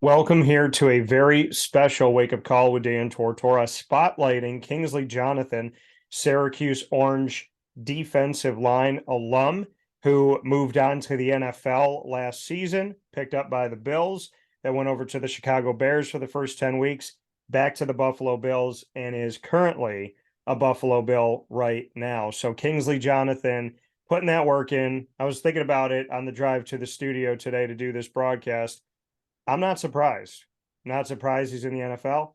Welcome here to a very special wake up call with Dan Tortora, spotlighting Kingsley Jonathan, Syracuse Orange defensive line alum who moved on to the NFL last season, picked up by the Bills, that went over to the Chicago Bears for the first 10 weeks, back to the Buffalo Bills, and is currently a Buffalo Bill right now. So Kingsley Jonathan putting that work in. I was thinking about it on the drive to the studio today to do this broadcast. I'm not surprised. Not surprised he's in the NFL.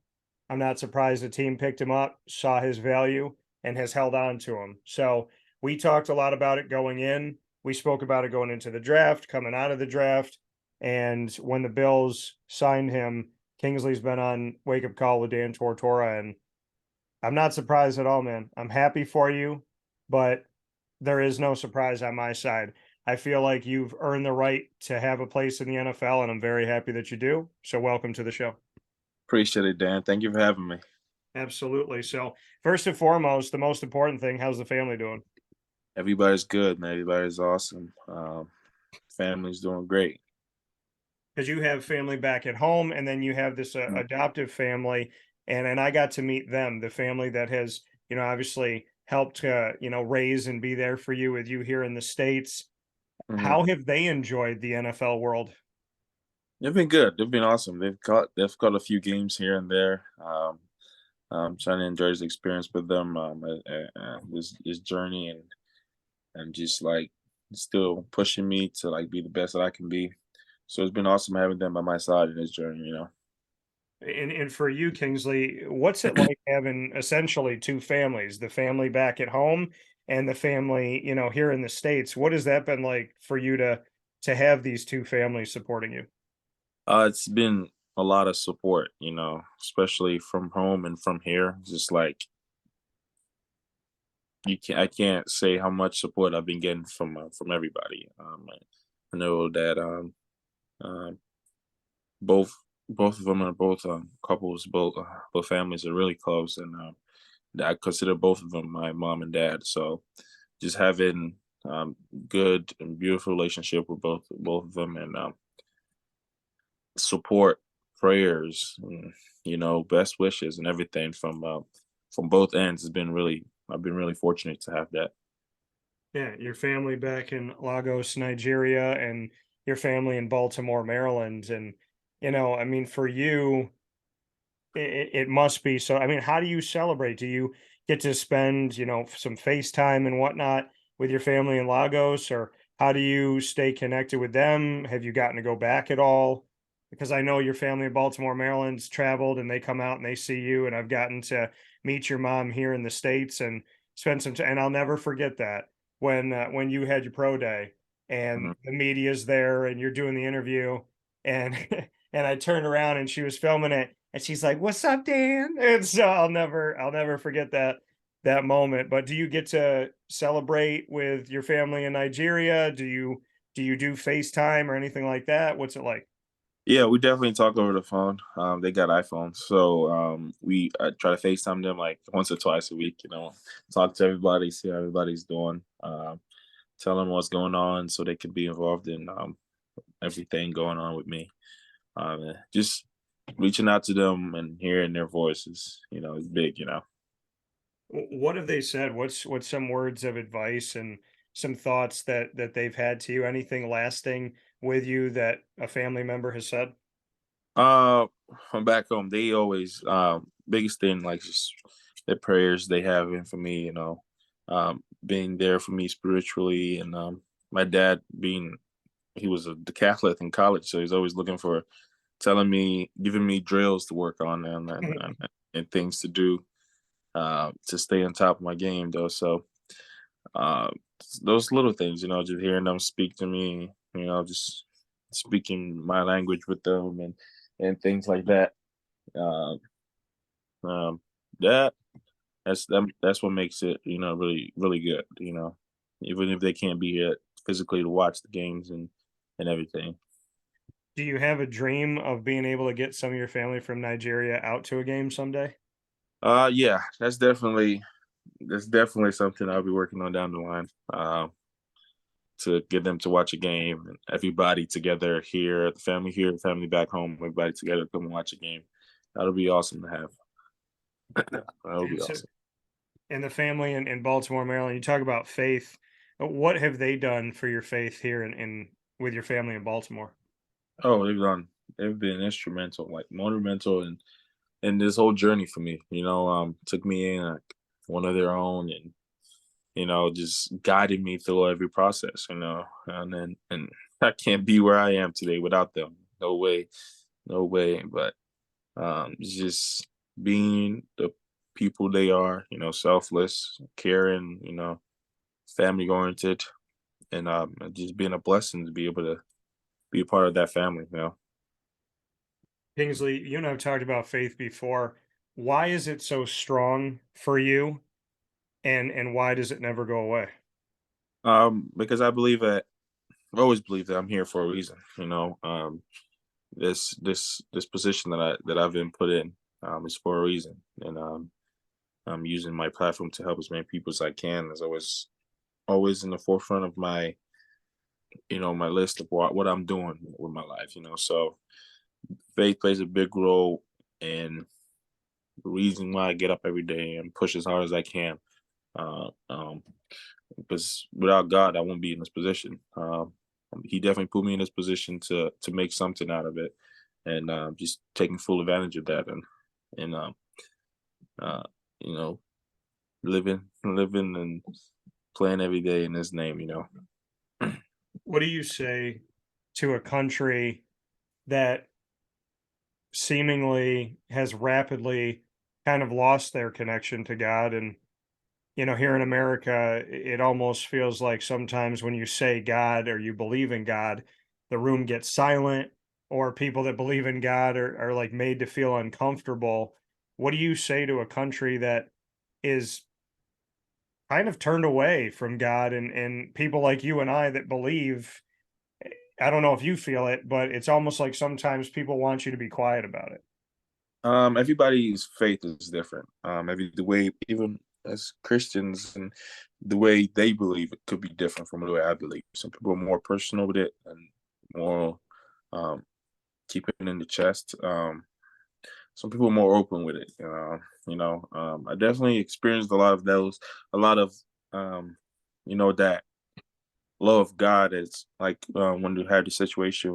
I'm not surprised the team picked him up, saw his value, and has held on to him. So we talked a lot about it going in. We spoke about it going into the draft, coming out of the draft. And when the Bills signed him, Kingsley's been on Wake Up Call with Dan Tortora. And I'm not surprised at all, man. I'm happy for you, but there is no surprise on my side. I feel like you've earned the right to have a place in the NFL, and I'm very happy that you do. So, welcome to the show. Appreciate it, Dan. Thank you for having me. Absolutely. So, first and foremost, the most important thing, how's the family doing? Everybody's good, man. Everybody's awesome. Family's doing great. Because you have family back at home, and then you have this adoptive family, and I got to meet them, the family that has, obviously helped, raise and be there for you with you here in the States. Hmm. How have they enjoyed the NFL world? They've been good. They've been awesome. They've caught a few games here and there. Trying to enjoy this experience with them, this journey, and just like still pushing me to like be the best that I can be. So it's been awesome having them by my side in this journey. And for you, Kingsley, what's it like having essentially two families, the family back at home and the family, here in the States? What has that been like for you to have these two families supporting you? It's been a lot of support, especially from home and from here. Just like I can't say how much support I've been getting from everybody. I know that um, both both of them are both couples, both families are really close, and I consider both of them my mom and dad. So just having good and beautiful relationship with both of them, and support, prayers, and, best wishes and everything from both ends has been really. I've been really fortunate to have that. Yeah, your family back in Lagos, Nigeria, and your family in Baltimore, Maryland. And, I mean, for you, it must be so. I mean, how do you celebrate? Do you get to spend, some FaceTime and whatnot with your family in Lagos, or how do you stay connected with them? Have you gotten to go back at all? Because I know your family in Baltimore, Maryland's traveled and they come out and they see you, and I've gotten to meet your mom here in the States and spend some time. And I'll never forget that when you had your pro day and Mhm. the media's there and you're doing the interview and and I turned around and she was filming it and she's like, "What's up, Dan?" And so I'll never forget that moment. But do you get to celebrate with your family in Nigeria? Do you do FaceTime or anything like that? What's it like? Yeah, we definitely talk over the phone. They got iPhones, so we try to FaceTime them like once or twice a week. Talk to everybody, see how everybody's doing, tell them what's going on, so they can be involved in everything going on with me. Just reaching out to them and hearing their voices, is big. What have they said? What's some words of advice and some thoughts that they've had to you? Anything lasting with you that a family member has said? Uh, from back home, they always biggest thing like just the prayers they have in for me, being there for me spiritually, and my dad being he was the Catholic in college, so he's always looking for telling me, giving me drills to work on and things to do to stay on top of my game, though. So uh, those little things, just hearing them speak to me, just speaking my language with them and things like that. Uh, um, that that's what makes it, really really good. Even if they can't be here physically to watch the games and everything. Do you have a dream of being able to get some of your family from Nigeria out to a game someday? Yeah, that's definitely something I'll be working on down the line. to get them to watch a game and everybody together here, the family back home, everybody together come and watch a game. That'll be awesome to have. That'll be And so, awesome. and the family in Baltimore, Maryland, you talk about faith. What have they done for your faith here in with your family in Baltimore? Oh, they've been instrumental, like monumental in this whole journey for me. Took me in like one of their own, and just guided me through every process. And I can't be where I am today without them. No way, no way. But just being the people they are, selfless, caring, family oriented, and just being a blessing to be able to be a part of that family. Kingsley, you and I have talked about faith before. Why is it so strong for you, and why does it never go away? Because I've always believed that I'm here for a reason. This position that I've been put in is for a reason, and I'm using my platform to help as many people as I can. As always in the forefront of my list of what I'm doing with my life. So faith plays a big role in the reason why I get up every day and push as hard as I can. Uh, um, because without God, I won't be in this position. He definitely put me in this position to make something out of it, and just taking full advantage of that, and uh, you know, living and playing every day in His name. What do you say to a country that seemingly has rapidly kind of lost their connection to God? And here in America, it almost feels like sometimes when you say God or you believe in God, the room gets silent, or people that believe in God are like made to feel uncomfortable. What do you say to a country that is kind of turned away from God, and people like you and I that believe? I don't know if you feel it, but it's almost like sometimes people want you to be quiet about it. Everybody's faith is different. The way, even as Christians, and the way they believe it could be different from the way I believe. Some people are more personal with it and more um, keep it in the chest. Some people are more open with it. I definitely experienced a lot of those, a lot of that love of God is like when you had the situation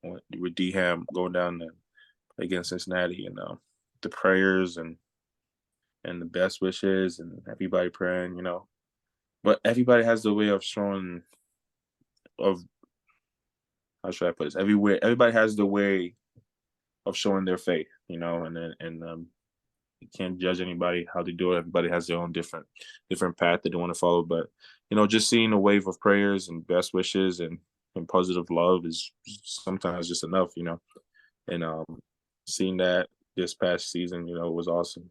with D Ham going down there against Cincinnati, and the prayers and the best wishes and everybody praying. But everybody has the way of showing of how should I put this? Everybody has the way of showing their faith, and you can't judge anybody how they do it. Everybody has their own different path that they want to follow. But just seeing a wave of prayers and best wishes and positive love is sometimes just enough. And seeing that this past season, was awesome.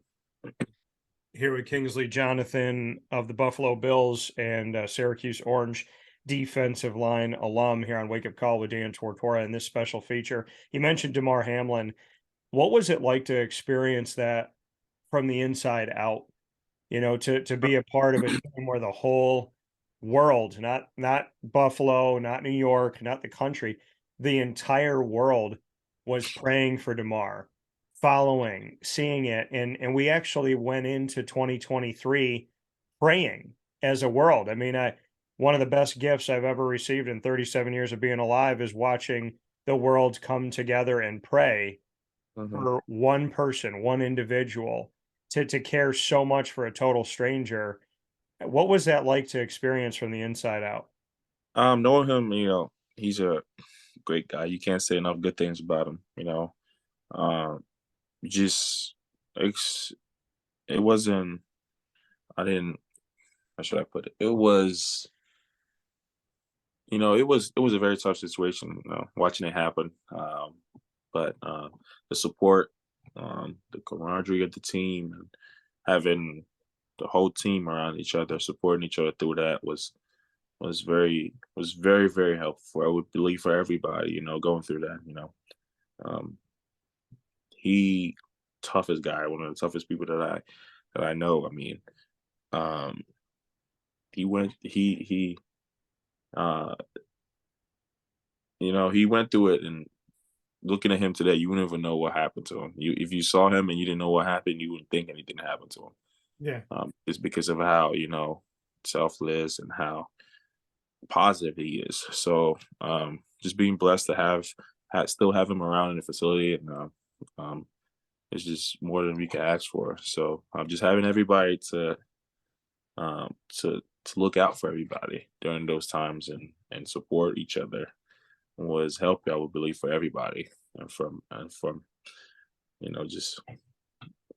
Here with Kingsley Jonathan of the Buffalo Bills and Syracuse Orange defensive line alum here on Wake Up Call with Dan Tortora in this special feature. You mentioned Damar Hamlin. What was it like to experience that from the inside out? To be a part of a team where the whole world, not Buffalo, not New York, not the country, the entire world was praying for Damar, following, seeing it, and we actually went into 2023 praying as a world. I mean, one of the best gifts I've ever received in 37 years of being alive is watching the world come together and pray Mhm. for one person, one individual, to care so much for a total stranger. What was that like to experience from the inside out? Knowing him, he's a great guy. You can't say enough good things about him. Um, just it's it wasn't. I didn't. How should I put it? It was a very tough situation. Watching it happen. But the support, the camaraderie of the team, and having the whole team around each other, supporting each other through that was very very helpful. I would believe for everybody, going through that. Um, he toughest guy, one of the toughest people that I know. I mean, um, he went he Uh, he went through it, and looking at him today, you wouldn't even know what happened to him. If you saw him and you didn't know what happened, you wouldn't think anything happened to him. Yeah. It's because of how selfless and how positive he is. So just being blessed to still have him around in the facility, and um, it's just more than we could ask for. So just having everybody um, to to look out for everybody during those times, and support each other was healthy, I would believe, for everybody, and from just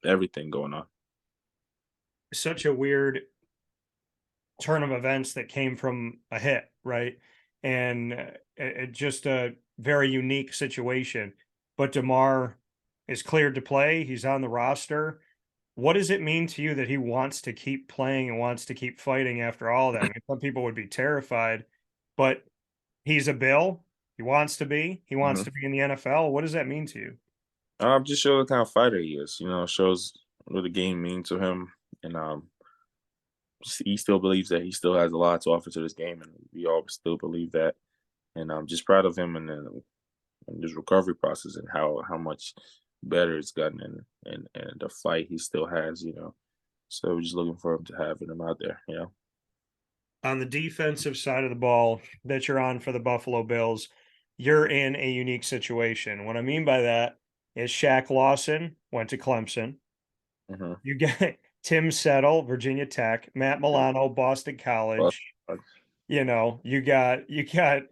everything going on. Such a weird turn of events that came from a hit, right? And it just a very unique situation. But DeMar is cleared to play. He's on the roster. What does it mean to you that he wants to keep playing and wants to keep fighting after all that? I mean, some people would be terrified, but he's a Bill. He wants to be. He wants Hmm. to be in the NFL. What does that mean to you? Just show the kind of fighter he is. Shows what the game means to him, and he still believes that he still has a lot to offer to this game, and we all still believe that. And I'm just proud of him, and his recovery process, and how much better it's gotten, and the fight he still has. So we're just looking for him to have him out there. On the defensive side of the ball that you're on for the Buffalo Bills, you're in a unique situation. What I mean by that is Shaq Lawson went to Clemson. Hmm. You get Tim Settle, Virginia Tech, Matt Milano, Boston But College. You got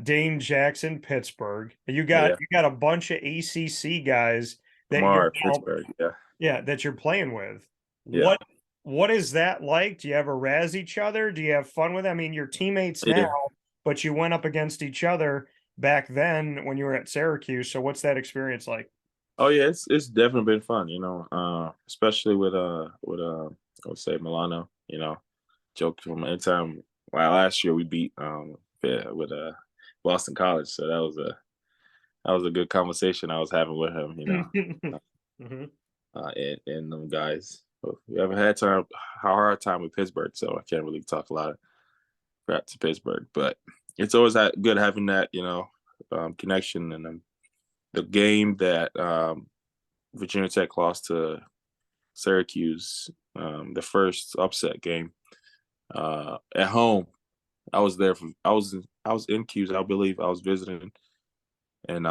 Dane Jackson, Pittsburgh. You got yeah, you got a bunch of ACC guys that you're Lamar, now, Pittsburgh. Yeah, yeah, that you're playing with. yeah, What is that like? Do you ever razz each other? Do you have fun with it? I mean, you're teammates now, yeah. but you went up against each other back then when you were at Syracuse. So what's that experience like? Oh yeah, it's definitely been fun. Especially I would say Milano. Joke from anytime. Well, last year we beat yeah, with Boston College, so that was a good conversation I was having with him. Mhm. And them guys. We haven't had a hard time with Pittsburgh, so I can't really talk a lot of crap to Pittsburgh. But it's always good having that connection, and the game that Virginia Tech lost to Syracuse, the first upset game at home. I was there for I was in Cuse, I believe. I was visiting, and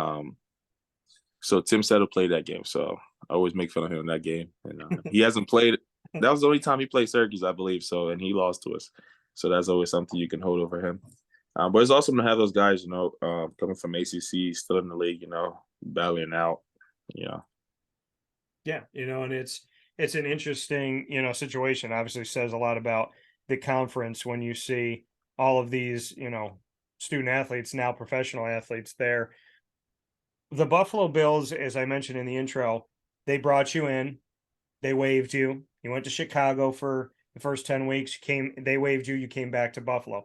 so Tim Settle played that game. So I always make fun of him in that game, and he hasn't played. That was the only time he played Syracuse, I believe. So, and he lost to us. So that's always something you can hold over him. But it's awesome to have those guys, coming from ACC, still in the league, battling out. Yeah. Yeah, and it's an interesting, situation. Obviously says a lot about the conference when you see all of these, student athletes, now professional athletes there. The Buffalo Bills, as I mentioned in the intro, they brought you in, they waived you. You went to Chicago for the first 10 weeks, they waived you, you came back to Buffalo.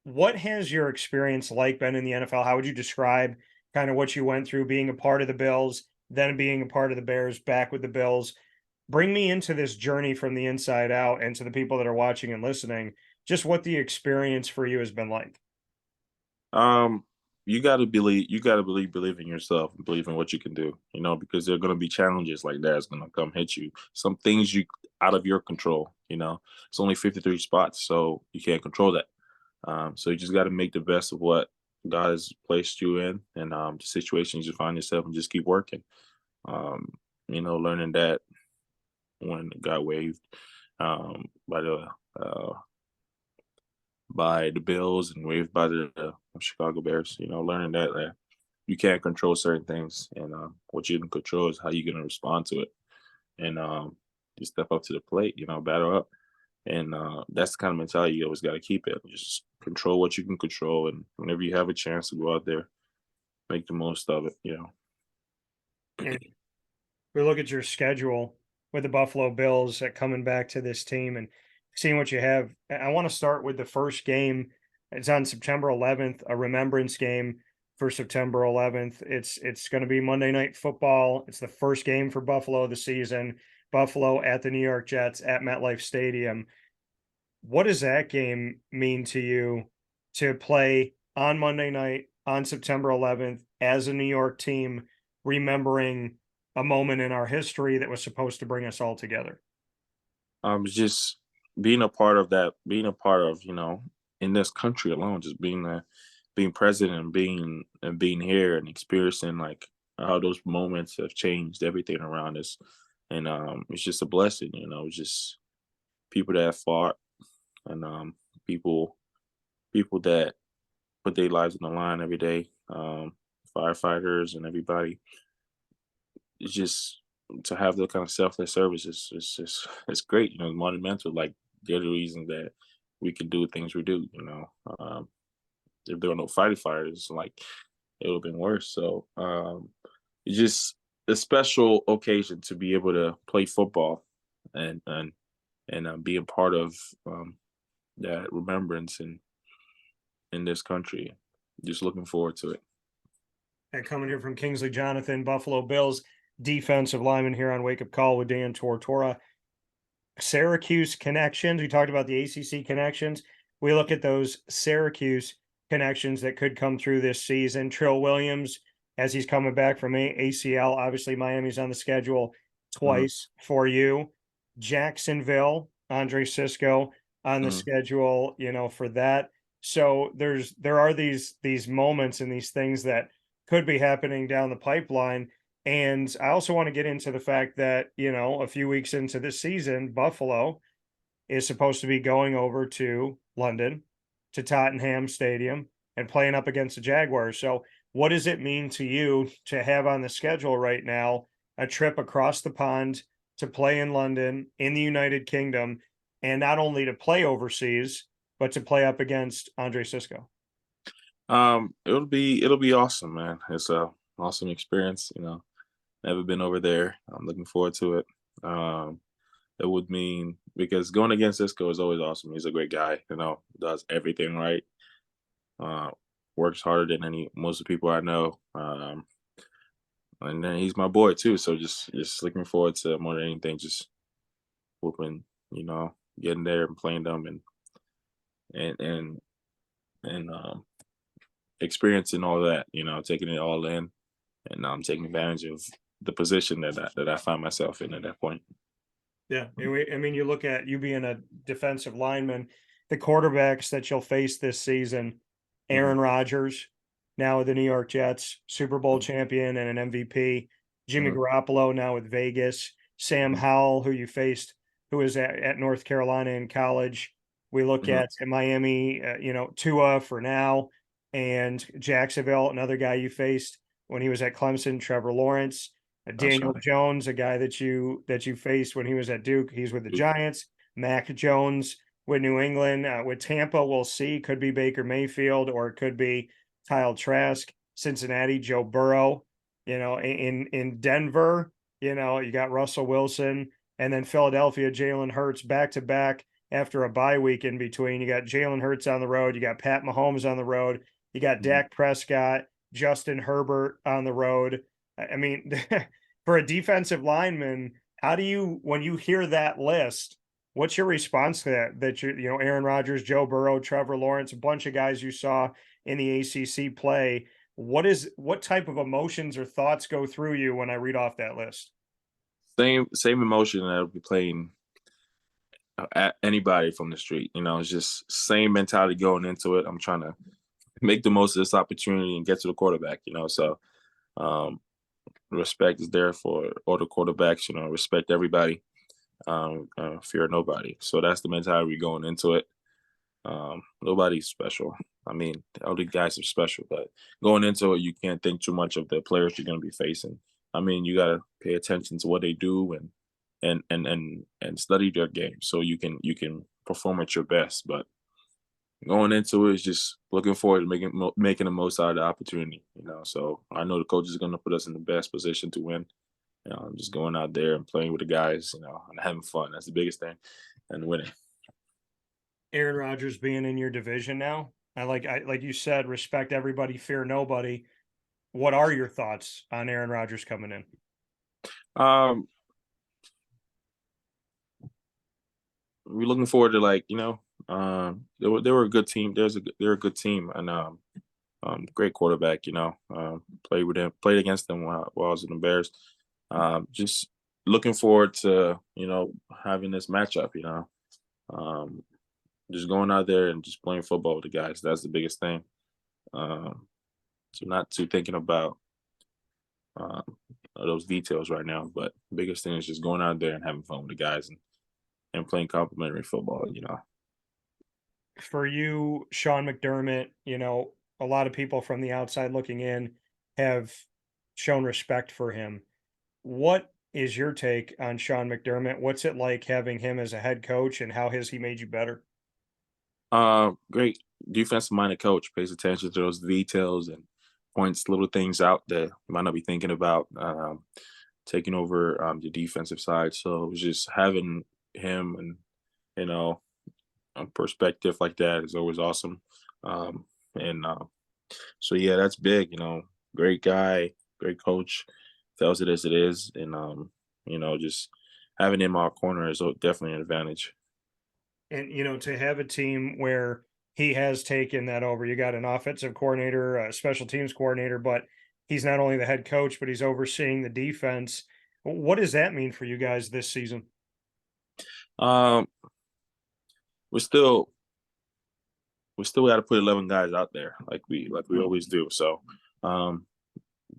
What has your experience like been in the NFL? How would you describe kind of what you went through being a part of the Bills, then being a part of the Bears, back with the Bills? Bring me into this journey from the inside out, and to the people that are watching and listening, just what the experience for you has been like. Um, you gotta believe in yourself and believe in what you can do, because there are gonna be challenges like that. It's gonna come hit you. Some things you out of your control. It's only 53 spots, so you can't control that. So you just gotta make the best of what God has placed you in, and the situations you find yourself, and just keep working. Learning that when it got waived um by the uh by the Bills and waived by the Chicago Bears. Learning that you can't control certain things, and what you can control is how you're going to respond to it, and just step up to the plate. Battle up, and that's the kind of mentality you always got to keep it. Just control what you can control, and whenever you have a chance to go out there, make the most of it. And we look at your schedule with the Buffalo Bills at coming back to this team and seeing what you have. I want to start with the first game. It's on September 11th, a remembrance game for September 11th. It's going to be Monday Night Football. It's the first game for Buffalo of the season. Buffalo at the New York Jets at MetLife Stadium. What does that game mean to you? to play on Monday night on September 11th as a New York team, remembering a moment in our history that was supposed to bring us all together? Just being a part of that, being a part of, in this country alone, just being president, and being here and experiencing like how those moments have changed everything around us. And it's just a blessing, just people that have fought, and people that put their lives on the line every day, firefighters and everybody. It's just to have the kind of selfless service is just it's great, monumental. Like they're the reason that we can do things we do. If there were no firefighters, like it would have been worse. So it's just a special occasion to be able to play football, and be a part of that remembrance in this country. Just looking forward to it. And coming here from Kingsley Jonathan, Buffalo Bills defensive lineman here on Wake Up Call with Dan Tortora. Syracuse connections. We talked about the ACC connections. We look at those Syracuse connections that could come through this season. Trill Williams, as he's coming back from ACL. Obviously, Miami's on the schedule Mhm, twice for you. Jacksonville, Andre Cisco on the mhm. schedule, for that. So there are these moments and these things that could be happening down the pipeline. And I also want to get into the fact that, a few weeks into this season, Buffalo is supposed to be going over to London, to Tottenham Stadium, and playing up against the Jaguars. So, what does it mean to you to have on the schedule right now a trip across the pond to play in London, in the United Kingdom, and not only to play overseas, but to play up against Andre Cisco? It'll be awesome, man. It's a awesome experience. Never been over there. I'm looking forward to it. Um, it would mean because going against Cisco is always awesome. He's a great guy. Does everything right. Uh, Works harder than any most of the people I know. And then he's my boy too. So just looking forward to more than anything, just whooping, getting there and playing them, and and and experiencing all that. Taking it all in, and taking advantage of the position that I find myself in at that point. Yeah, I mean, you look at you being a defensive lineman, the quarterbacks that you'll face this season, Mhm, Aaron Rodgers, now with the New York Jets, Super Bowl mhm, champion and an MVP, Jimmy mhm, Garoppolo now with Vegas, Sam mhm, Howell, who you faced, who was at North Carolina in college. We look mhm, at Miami, Tua for now, and Jacksonville, another guy you faced when he was at Clemson, Trevor Lawrence. that's Daniel right. Jones, a guy that you faced when he was at Duke. He's with the Duke. Giants. Mac Jones with New England. With Tampa, we'll see. Could be Baker Mayfield or it could be Kyle Trask. Cincinnati, Joe Burrow. In Denver, you got Russell Wilson, and then Philadelphia, Jalen Hurts back to back after a bye week in between. You got Jalen Hurts on the road. You got Pat Mahomes on the road. You got Mhm. Dak Prescott, Justin Herbert on the road. I mean, for a defensive lineman, how do you when you hear that list, what's your response to that? That Aaron Rodgers, Joe Burrow, Trevor Lawrence, a bunch of guys you saw in the ACC play. What type of emotions or thoughts go through you when I read off that list? Same emotion that I'll be playing at anybody from the street. It's just same mentality going into it. I'm trying to make the most of this opportunity and get to the quarterback. So um, respect is there for all the quarterbacks. Respect everybody. Fear nobody. So that's the mentality going into it. Nobody's special. I mean, all the guys are special, but going into it, you can't think too much of the players you're going to be facing. I mean, you got to pay attention to what they do and study their game so you can perform at your best. But going into it is just looking forward to making the most out of the opportunity. So I know the coach is going to put us in the best position to win. Just going out there and playing with the guys, and having fun. That's the biggest thing, and winning. Aaron Rodgers being in your division now. I like you said, respect everybody, fear nobody. What are your thoughts on Aaron Rodgers coming in? We're looking forward to, like, They were a good team. They're a good team, and great quarterback. Played against them while I was in the Bears. Just looking forward to having this matchup. Um, just going out there and just playing football with the guys. That's the biggest thing. So not too thinking about um, those details right now, but the biggest thing is just going out there and having fun with the guys and playing complimentary football. For you, Sean McDermott, a lot of people from the outside looking in have shown respect for him. What is your take on Sean McDermott? What's it like having him as a head coach, and how has he made you better? Great defensive minded coach, pays attention to those details and points little things out that you might not be thinking about. Taking over the defensive side, so it was just having him and you know a perspective like that is always awesome. And So yeah, that's big. Great guy, great coach, tells it as it is, and just having him in our corner is definitely an advantage. And to have a team where he has taken that over, you got an offensive coordinator, a special teams coordinator, but he's not only the head coach, but he's overseeing the defense. What does that mean for you guys this season? Um, we're still we still got to put 11 guys out there like we always do. So um,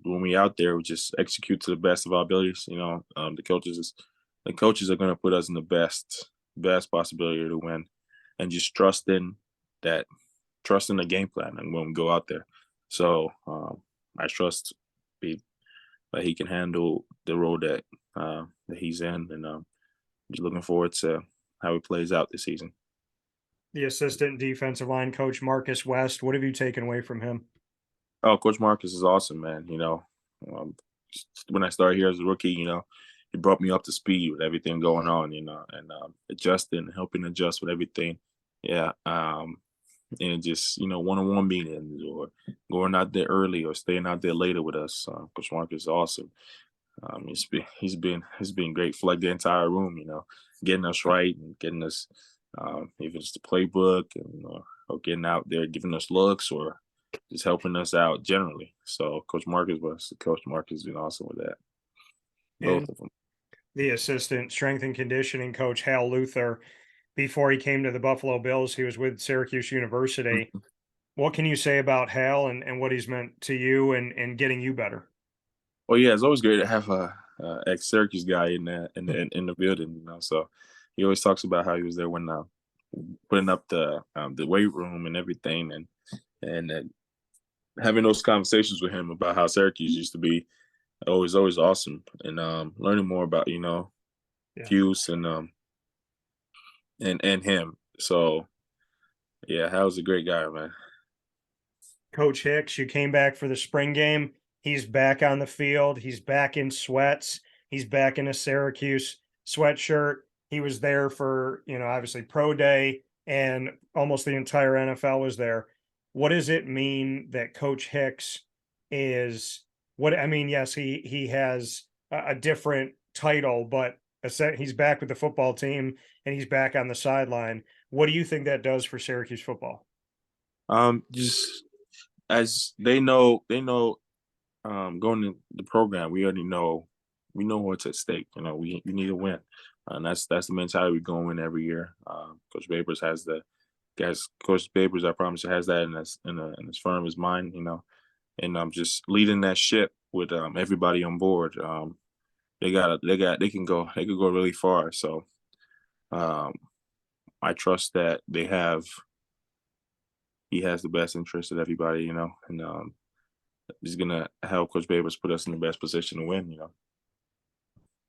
when we out there, we just execute to the best of our abilities. The coaches are going to put us in the best possibility to win, and just that trusting the game plan and when we go out there. So I trust he, that he can handle the role that he's in, and just looking forward to how it plays out this season. The assistant defensive line coach, Marcus West, what have you taken away from him? Oh, Coach Marcus is awesome, man. Um, when I started here as a rookie, he brought me up to speed with everything going on, and adjusting, helping adjust with everything. Yeah. And just one-on-one meetings or going out there early or staying out there later with us. Coach Marcus is awesome. He's been great for like the entire room, getting us right and getting us even just the playbook and or getting out there, giving us looks or just helping us out generally. So Coach Marcus has been awesome with that. And Both of them. the assistant strength and conditioning coach, Hal Luther, before he came to the Buffalo Bills, he was with Syracuse University. Mhm. What can you say about Hal and what he's meant to you and getting you better? Well, yeah, it's always great to have a ex Syracuse guy in the building. So he always talks about how he was there when putting up the weight room and everything, and having those conversations with him about how Syracuse used to be always awesome, and learning more about Yeah. Cuse and him. So yeah, Hal's a great guy, man. Coach Hicks, you came back for the spring game. He's back on the field. He's back in sweats. He's back in a Syracuse sweatshirt. He was there for, obviously pro day, and almost the entire NFL was there. What does it mean that Coach Hicks is what I mean, yes, he has a different title, but he's back with the football team and he's back on the sideline. What do you think that does for Syracuse football? Just as they know going in the program, we know what's at stake. We need to win, and that's the mentality we go in every year. Coach Babers has the guys. Coach Babers, I promise, you, has that in his firm his mind. And just leading that ship with everybody on board. They could go really far. So um, I trust that he has the best interest of everybody. And he's gonna help Coach Babers put us in the best position to win.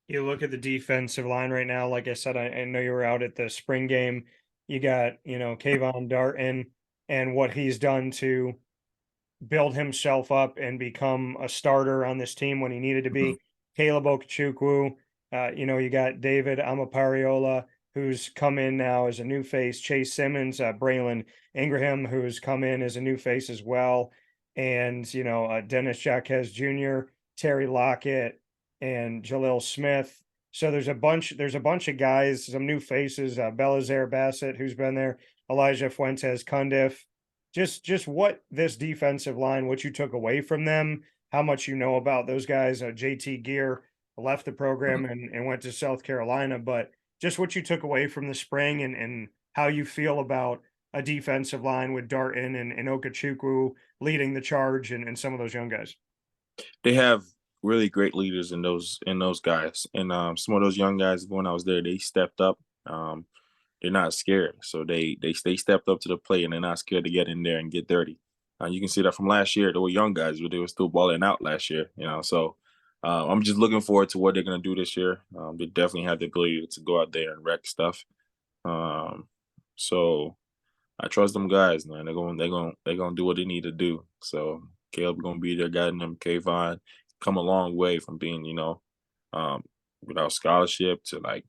You look at the defensive line right now. Like I said, I know you were out at the spring game. You got, Kayvon Darton and what he's done to build himself up and become a starter on this team when he needed to Mhm. be. Caleb Okechukwu, you got David Amapariola, who's come in now as a new face. Chase Simmons, Braylon Ingraham, who's come in as a new face as well. And, Dennis Jacquez Jr., Terry Lockett, and Jalil Smith. So there's a bunch of guys, some new faces, Belizaire Bassett, who's been there, Elijah Fuentes, Cundiff. Just what this defensive line, what you took away from them, how much you know about those guys. JT Gear left the program and went to South Carolina, but just what you took away from the spring and how you feel about a defensive line with Darton and Okechukwu leading the charge and some of those young guys. They have really great leaders in those guys, and some of those young guys when I was there, they stepped up. Um, they're not scared, so they stepped up to the plate, and they're not scared to get in there and get dirty. You can see that from last year. They were young guys, but they were still balling out last year. So I'm just looking forward to what they're gonna do this year. They definitely have the ability to go out there and wreck stuff. Um, so I trust them guys, man. They're gonna do what they need to do. So Caleb gonna be there guiding them. Kayvon come a long way from being, um, without scholarship to like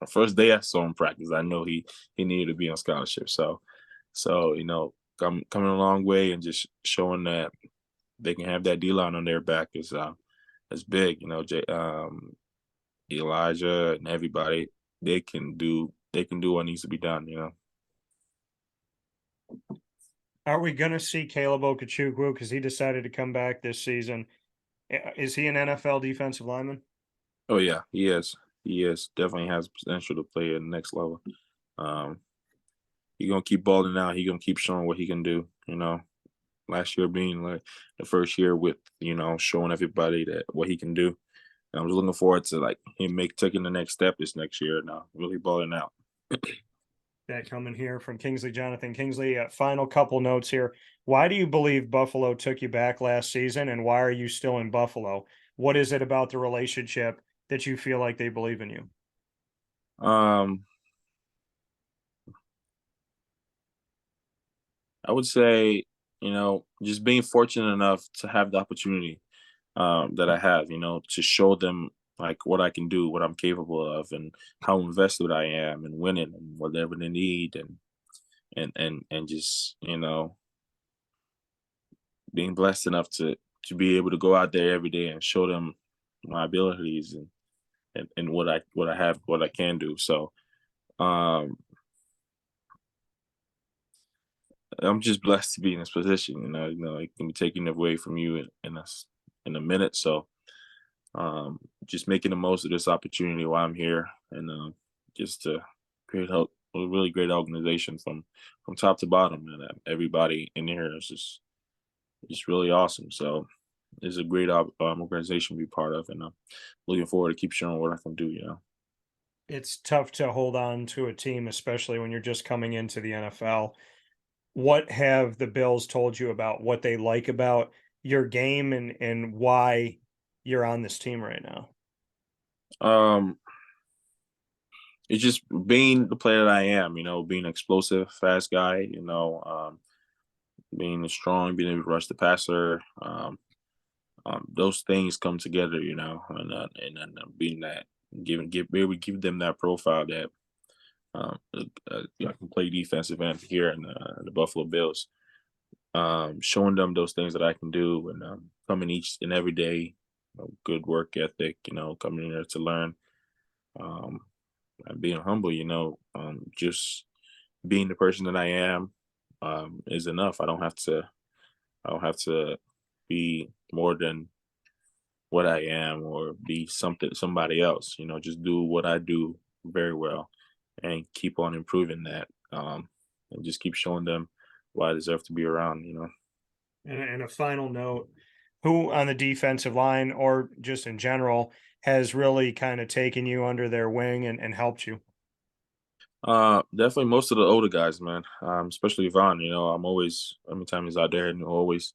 the first day I saw him practice. I know he needed to be on scholarship. So coming a long way and just showing that they can have that D line on their back is big. Elijah and everybody they can do what needs to be done. Are we going to see Caleb Okechukwu because he decided to come back this season? Is he an NFL defensive lineman? Oh yeah, he is. He is definitely has potential to play at the next level. Um, he gonna keep balling out. He gonna keep showing what he can do. Last year being like the first year with showing everybody that what he can do. And I'm just looking forward to like him taking the next step this next year. Now really balling out. That coming here from Kingsley Jonathan. Kingsley, final couple notes here. Why do you believe Buffalo took you back last season, and why are you still in Buffalo? What is it about the relationship that you feel like they believe in you? Um, I would say just being fortunate enough to have the opportunity that I have, to show them like what I can do, what I'm capable of, and how invested I am in winning and whatever they need, and just being blessed enough to be able to go out there every day and show them my abilities and what I have, what I can do. So um, I'm just blessed to be in this position. It can be taken away from you in a minute. So just making the most of this opportunity while I'm here, and just to create a really great organization from top to bottom, and everybody in here is just really awesome. So it's a great organization to be part of, and I'm looking forward to keep showing what I can do. It's tough to hold on to a team, especially when you're just coming into the NFL. What have the Bills told you about what they like about your game and why you're on this team right now? Um, it's just being the player that I am. Being an explosive, fast guy. Being strong, being able to rush the passer. Those things come together, being that be able to give them that profile that I can play defensive end here in the Buffalo Bills. Showing them those things that I can do, and coming each and every day, good work ethic, coming in there to learn, um, and being humble, just being the person that I am is enough. I don't have to be more than what I am or be somebody else. Just do what I do very well and keep on improving that. And just keep showing them why I deserve to be around. And a final note, who on the defensive line or just in general has really kind of taken you under their wing and helped you? Definitely most of the older guys, man. Especially Vaughn. I'm always every time he's out there, and always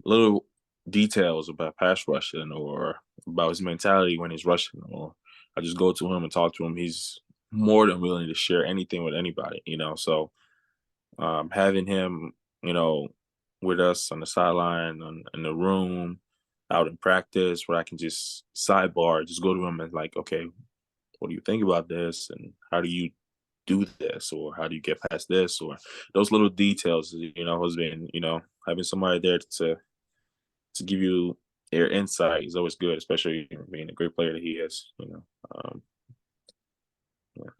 little details about pass rushing or about his mentality when he's rushing, or I just go to him and talk to him. He's more than willing to share anything with anybody. So having him, with us on the sideline, in the room, out in practice, where I can just sidebar, just go to him and like, okay, what do you think about this, and how do you do this, or how do you get past this, or those little details, has been, having somebody there to give you their insight is always good, especially being a great player that he is.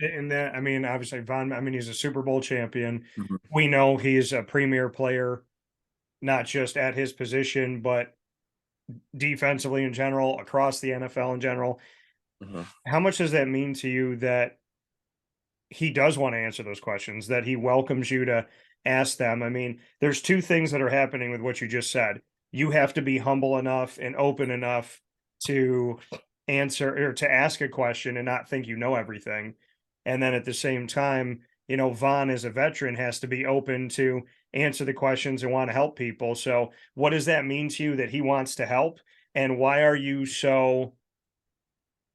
And that, I mean, obviously Von, I mean, he's a Super Bowl champion. Mhm. We know he's a premier player, not just at his position, but defensively in general, across the NFL in general. Mhm. How much does that mean to you that he does want to answer those questions, that he welcomes you to ask them? I mean, there's two things that are happening with what you just said. You have to be humble enough and open enough to answer or to ask a question and not think you know everything. And then at the same time, you know, Vaughn as a veteran has to be open to answer the questions and want to help people. So what does that mean to you that he wants to help? And why are you so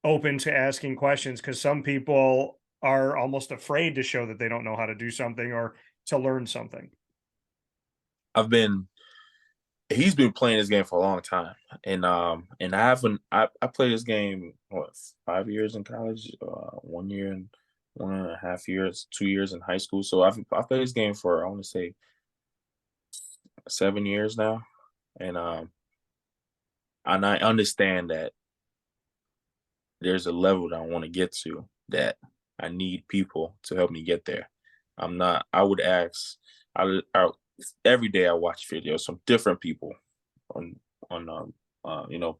open to asking questions? Because some people are almost afraid to show that they don't know how to do something or to learn something. He's been playing this game for a long time, and I played this game, what, 5 years in college, 1 year and 1.5 years, 2 years in high school. So I've played this game for, I want to say, 7 years now, and I understand that there's a level that I want to get to, that I need people to help me get there. I would ask, I every day I watch videos from different people on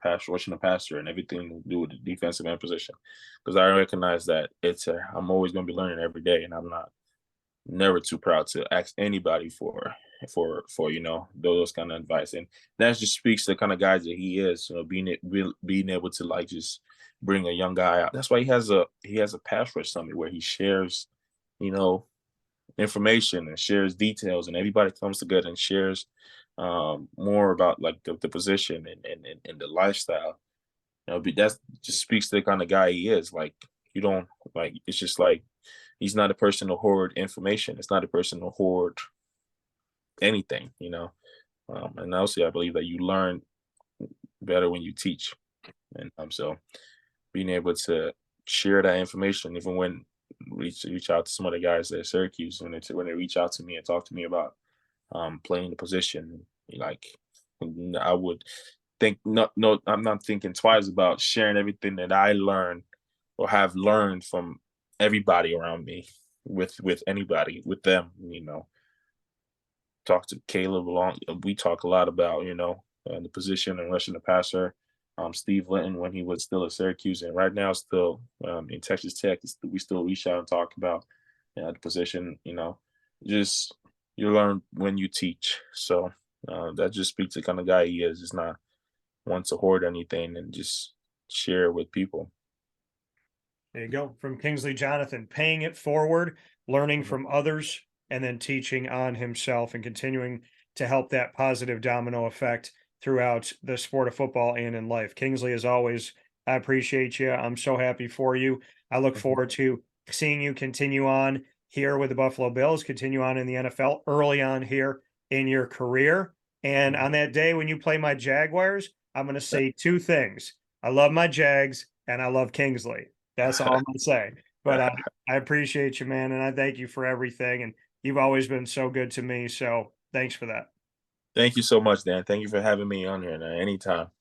pass rushing the passer and everything to do with the defensive end position, because I recognize that I'm always going to be learning every day, and I'm never too proud to ask anybody for those kind of advice. And that just speaks to the kind of guys that he is, being able to, like, just bring a young guy out. That's why he has a pass rush summit where he shares, information and shares details, and everybody comes together and shares more about, like, the position and the lifestyle. That just speaks to the kind of guy he is. Like, you don't, like, it's just like, he's not a person to hoard information. It's not a person to hoard anything. And also, I believe that you learn better when you teach. And so being able to share that information, even when reach out to some of the guys at Syracuse, when they reach out to me and talk to me about playing the position, like, I would think, no, I'm not thinking twice about sharing everything that I learned or have learned from everybody around me with anybody, with them. Talk to Caleb along. We talk a lot about the position and rushing the passer. Steve Linton, when he was still at Syracuse, and right now still in Texas Tech, we still reach out and talk about the position. Just, you learn when you teach. So that just speaks to the kind of guy he is. It's not one to hoard anything and just share with people. There you go. From Kingsley Jonathan, paying it forward, learning Mhm. from others, and then teaching on himself and continuing to help that positive domino effect throughout the sport of football and in life. Kingsley, as always, I appreciate you. I'm so happy for you. I look Mhm. forward to seeing you continue on here with the Buffalo Bills, continue on in the NFL early on here in your career. And Mhm. on that day when you play my Jaguars, I'm going to say two things. I love my Jags and I love Kingsley. That's all I'm going to say. But I appreciate you, man. And I thank you for everything. And you've always been so good to me. So thanks for that. Thank you so much, Dan. Thank you for having me on here, man. Anytime.